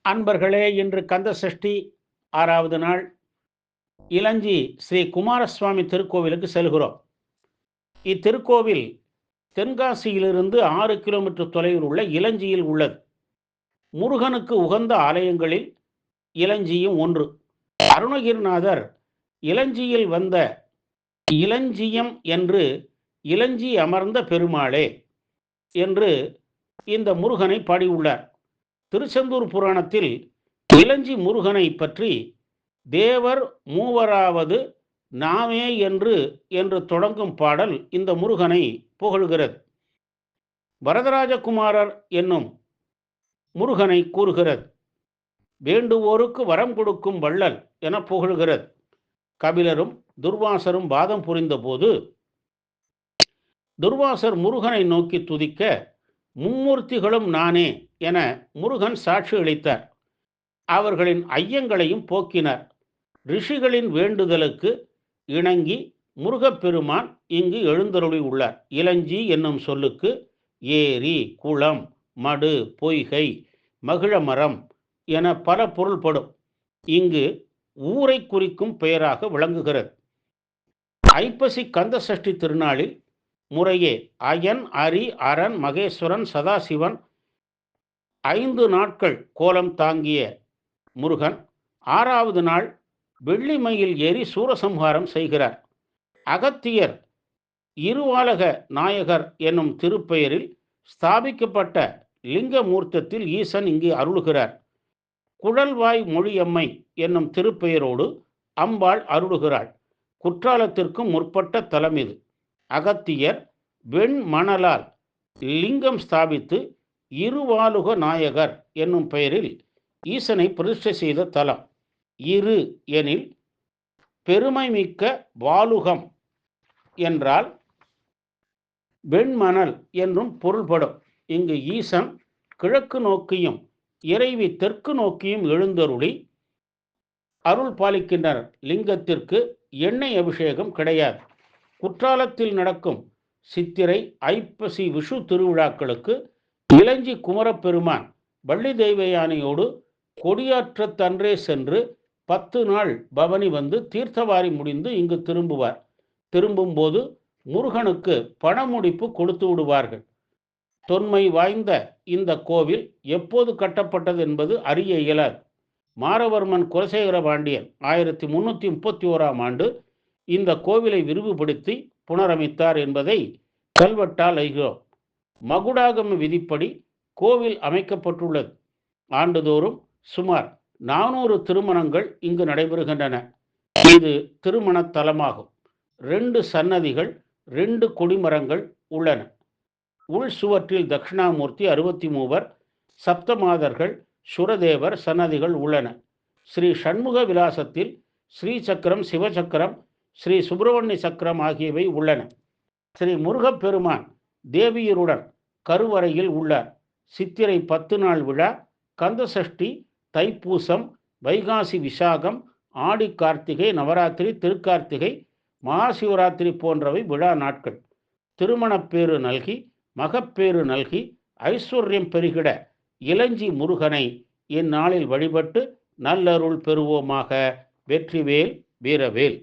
அன்பர்களே, இன்று கந்த சஷ்டி 6வது நாள். இலஞ்சி ஸ்ரீ குமாரசுவாமி திருக்கோவிலுக்கு செல்கிறோம். இத்திருக்கோவில் தென்காசியிலிருந்து 6 கிலோமீட்டர் தொலைவில் உள்ள இலஞ்சியில் உள்ளது. முருகனுக்கு உகந்த ஆலயங்களில் இலஞ்சியும் ஒன்று. அருணகிரிநாதர் இலஞ்சியில் வந்த இலஞ்சியம் என்று இலஞ்சி அமர்ந்த பெருமாளே என்று இந்த முருகனை பாடியுள்ளார். திருச்செந்தூர் புராணத்தில் இலஞ்சி முருகனை பற்றி தேவர் மூவராவது நாமே என்று தொடங்கும் பாடல் இந்த முருகனை புகழ்கிறது. வரதராஜகுமாரர் என்னும் முருகனை கூறுகிறது. வேண்டுவோருக்கு வரம் கொடுக்கும் வள்ளல் என புகழ்கிறது. கபிலரும் துர்வாசரும் வாதம் புரிந்த போது துர்வாசர் முருகனை நோக்கி துதிக்க மும்மூர்த்திகளும் நானே என முருகன் சாட்சி அளித்தார். அவர்களின் ஐயங்களையும் போக்கினார். ரிஷிகளின் வேண்டுதலுக்கு இணங்கி முருகப்பெருமான் இங்கு எழுந்தருளி உள்ளார். இலஞ்சி என்னும் சொல்லுக்கு ஏரி, குளம், மடு, பொய்கை, மகிழமரம் என பல பொருள்படும். இங்கு ஊரை குறிக்கும் பெயராக விளங்குகிறது. ஐப்பசி கந்த சஷ்டி திருநாளில் முறையே அயன், அரி, அரண், மகேஸ்வரன், சதாசிவன் 5 நாட்கள் கோலம் தாங்கிய முருகன் 6வது நாள் வெள்ளிமயில் ஏறி சூரசம்ஹாரம் செய்கிறார். அகத்தியர் இருவாலக நாயகர் என்னும் திருப்பெயரில் ஸ்தாபிக்கப்பட்ட லிங்க மூர்த்தத்தில் ஈசன் இங்கு அருளுகிறார். குழல்வாய் மொழியம்மை என்னும் திருப்பெயரோடு அம்பாள் அருளுகிறாள். குற்றாலத்திற்கும் முற்பட்ட தலம் இது. அகத்தியர் வெண்மணலால் லிங்கம் ஸ்தாபித்து இருவாலுக நாயகர் என்னும் பெயரில் ஈசனை பிரதிஷ்டை செய்த தலம். இரு எனில் பெருமை மிக்க வாலுகம் என்றால் வெண்மணல் என்றும் பொருள்படும். இங்கு ஈசன் கிழக்கு நோக்கியும் இறைவி தெற்கு நோக்கியும் எழுந்தருளி அருள் பாலிக்கின்றனர். லிங்கத்திற்கு எண்ணெய் அபிஷேகம் கிடையாது. குற்றாலத்தில் நடக்கும் சித்திரை, ஐப்பசி, விஷு திருவிழாக்களுக்கு இலஞ்சி குமரப்பெருமான் வள்ளி தெய்வ யானையோடு கொடியாற்றத்தன்றே சென்று 10 நாள் பவனி வந்து தீர்த்தவாரி முடிந்து இங்கு திரும்புவார். திரும்பும்போது முருகனுக்கு பணமுடிப்பு கொடுத்து விடுவார்கள். தொன்மை வாய்ந்த இந்த கோவில் எப்போது கட்டப்பட்டது என்பது அறிய இயலாது. மாரவர்மன் குலசேகர பாண்டியன் 1331ஆம் ஆண்டு இந்த கோவிலை விரிவுபடுத்தி புனரமைத்தார் என்பதை கல்வெட்டால் அறிகிறோம். மகுடாகம விதிப்படி கோவில் அமைக்கப்பட்டுள்ளது. ஆண்டுதோறும் சுமார் 400 திருமணங்கள் இங்கு நடைபெறுகின்றன. இது திருமண தலமாகும். 2 சன்னதிகள், 2 கொடிமரங்கள் உள்ளன. உள் சுவற்றில் தட்சிணாமூர்த்தி, 63 சப்தமாதர்கள், சுரதேவர் சன்னதிகள் உள்ளன. ஸ்ரீ சண்முக விலாசத்தில் ஸ்ரீ சக்கரம், சிவசக்கரம், ஸ்ரீ சுப்பிரமணிய சக்கரம் ஆகியவை உள்ளன. ஸ்ரீ முருகப்பெருமான் தேவியருடன் கருவறையில் உள்ளார். சித்திரை 10 நாள் விழா, கந்த சஷ்டி, தைப்பூசம், வைகாசி விசாகம், ஆடி கார்த்திகை, நவராத்திரி, திருக்கார்த்திகை, மகாசிவராத்திரி போன்றவை விழா நாட்கள். திருமணப்பேறு நல்கி மகப்பேறு நல்கி ஐஸ்வர்யம் பெருகிட இலஞ்சி முருகனை இந்நாளில் வழிபட்டு நல்லருள் பெறுவோமாக. வெற்றிவேல் வீரவேல்.